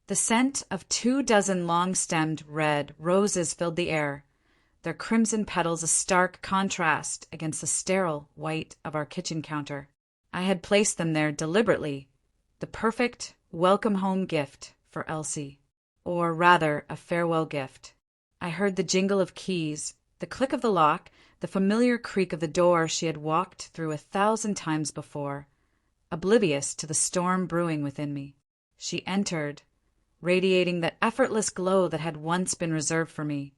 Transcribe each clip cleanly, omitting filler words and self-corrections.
The scent of 2 dozen long-stemmed red roses filled the air, their crimson petals a stark contrast against the sterile white of our kitchen counter. I had placed them there deliberately, the perfect welcome-home gift for Elsie, or rather a farewell gift. I heard the jingle of keys, the click of the lock, the familiar creak of the door she had walked through 1,000 times before, oblivious to the storm brewing within me. She entered, radiating that effortless glow that had once been reserved for me,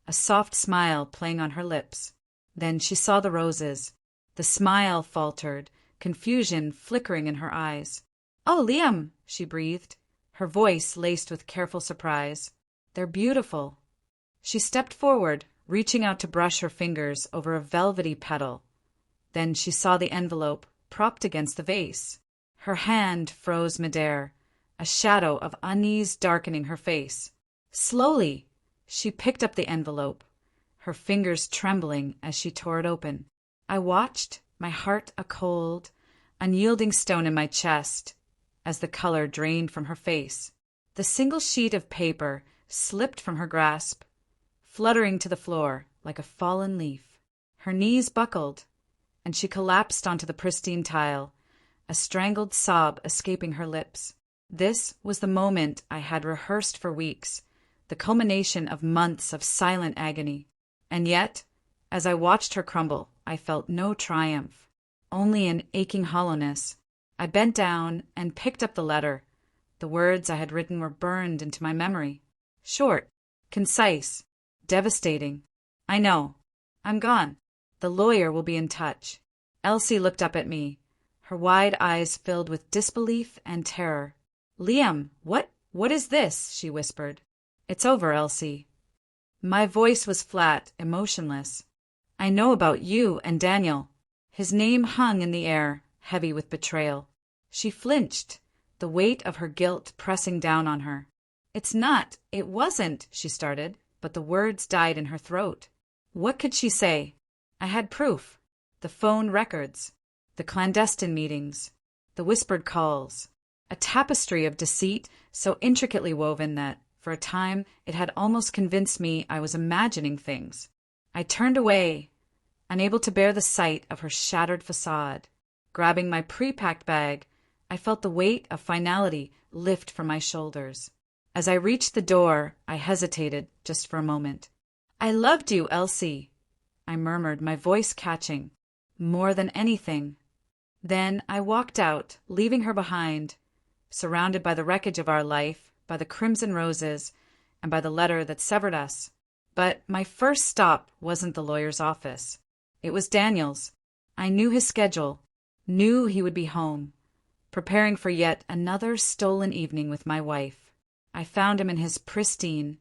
a soft smile playing on her lips. Then she saw the roses. The smile faltered, confusion flickering in her eyes. "Oh, Liam," she breathed, her voice laced with careful surprise. "They're beautiful." She stepped forward, reaching out to brush her fingers over a velvety petal. Then she saw the envelope propped against the vase. Her hand froze midair, a shadow of unease darkening her face. Slowly, she picked up the envelope, her fingers trembling as she tore it open. I watched, my heart a cold, unyielding stone in my chest, as the color drained from her face. The single sheet of paper slipped from her grasp, fluttering to the floor like a fallen leaf. Her knees buckled, and she collapsed onto the pristine tile, a strangled sob escaping her lips. This was the moment I had rehearsed for weeks, the culmination of months of silent agony. And yet, as I watched her crumble, I felt no triumph, only an aching hollowness. I bent down and picked up the letter. The words I had written were burned into my memory. Short, concise, devastating. "I know. I'm gone. The lawyer will be in touch." Elsie looked up at me, her wide eyes filled with disbelief and terror. "Liam, what is this?" she whispered. "It's over, Elsie." My voice was flat, emotionless. "I know about you and Daniel." His name hung in the air, heavy with betrayal. She flinched, the weight of her guilt pressing down on her. It wasn't, she started, but the words died in her throat. What could she say? I had proof. The phone records, the clandestine meetings, the whispered calls, a tapestry of deceit so intricately woven that, for a time, it had almost convinced me I was imagining things. I turned away, unable to bear the sight of her shattered facade. Grabbing my pre-packed bag, I felt the weight of finality lift from my shoulders. As I reached the door, I hesitated just for a moment. "I loved you, Elsie," I murmured, my voice catching. "More than anything." Then I walked out, leaving her behind, surrounded by the wreckage of our life, by the crimson roses, and by the letter that severed us. But my first stop wasn't the lawyer's office. It was Daniel's. I knew his schedule, knew he would be home, preparing for yet another stolen evening with my wife. I found him in his pristine,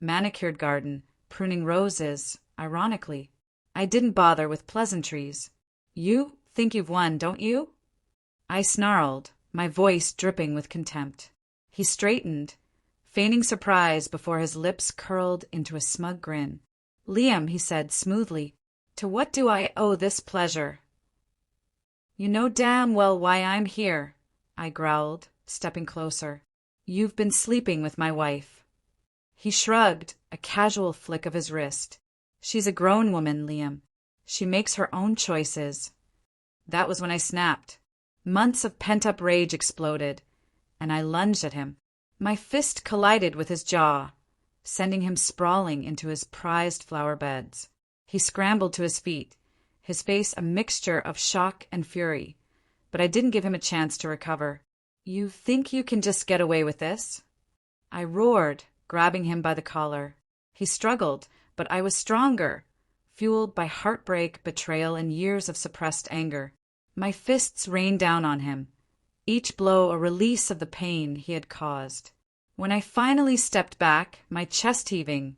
manicured garden, pruning roses, ironically. I didn't bother with pleasantries. "You think you've won, don't you?" I snarled, my voice dripping with contempt. He straightened, feigning surprise before his lips curled into a smug grin. "Liam," he said smoothly, "to what do I owe this pleasure?" "You know damn well why I'm here," I growled, stepping closer. "You've been sleeping with my wife." He shrugged, a casual flick of his wrist. "She's a grown woman, Liam. She makes her own choices." That was when I snapped. Months of pent-up rage exploded, and I lunged at him. My fist collided with his jaw, sending him sprawling into his prized flower beds. He scrambled to his feet, his face a mixture of shock and fury, but I didn't give him a chance to recover. "You think you can just get away with this?" I roared, grabbing him by the collar. He struggled, but I was stronger, fueled by heartbreak, betrayal, and years of suppressed anger. My fists rained down on him, each blow a release of the pain he had caused. When I finally stepped back, my chest heaving,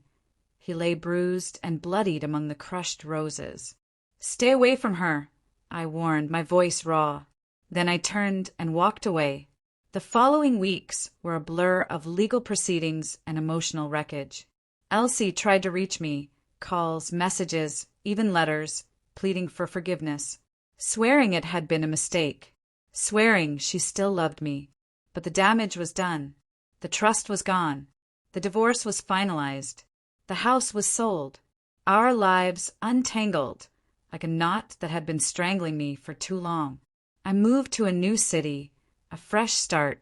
he lay bruised and bloodied among the crushed roses. "Stay away from her," I warned, my voice raw. Then I turned and walked away. The following weeks were a blur of legal proceedings and emotional wreckage. Elsie tried to reach me, calls, messages, even letters, pleading for forgiveness, swearing it had been a mistake, swearing she still loved me. But the damage was done. The trust was gone. The divorce was finalized. The house was sold. Our lives untangled, like a knot that had been strangling me for too long. I moved to a new city, a fresh start,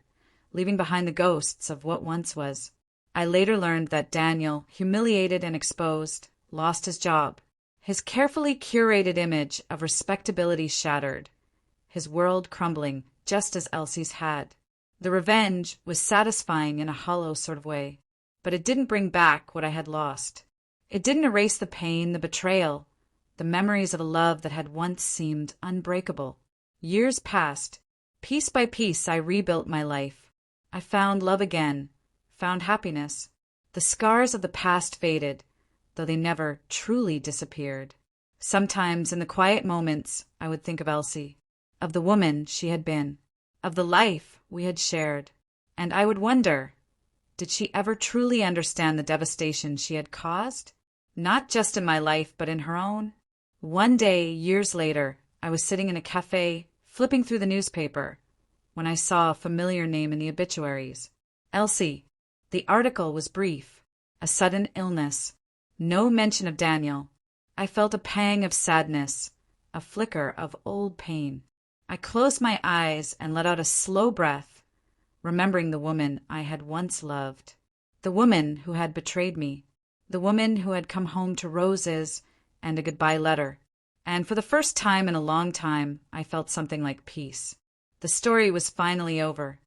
leaving behind the ghosts of what once was. I later learned that Daniel, humiliated and exposed, lost his job. His carefully curated image of respectability shattered, his world crumbling just as Elsie's had. The revenge was satisfying in a hollow sort of way, but it didn't bring back what I had lost. It didn't erase the pain, the betrayal, the memories of a love that had once seemed unbreakable. Years passed. Piece by piece, I rebuilt my life. I found love again, found happiness. The scars of the past faded, though they never truly disappeared. Sometimes, in the quiet moments, I would think of Elsie, of the woman she had been, of the life we had shared, and I would wonder, did she ever truly understand the devastation she had caused? Not just in my life, but in her own? One day, years later, I was sitting in a cafe, flipping through the newspaper, when I saw a familiar name in the obituaries. Elsie. The article was brief. A sudden illness. No mention of Daniel. I felt a pang of sadness, a flicker of old pain. I closed my eyes and let out a slow breath, remembering the woman I had once loved. The woman who had betrayed me. The woman who had come home to roses and a goodbye letter. And for the first time in a long time, I felt something like peace. The story was finally over.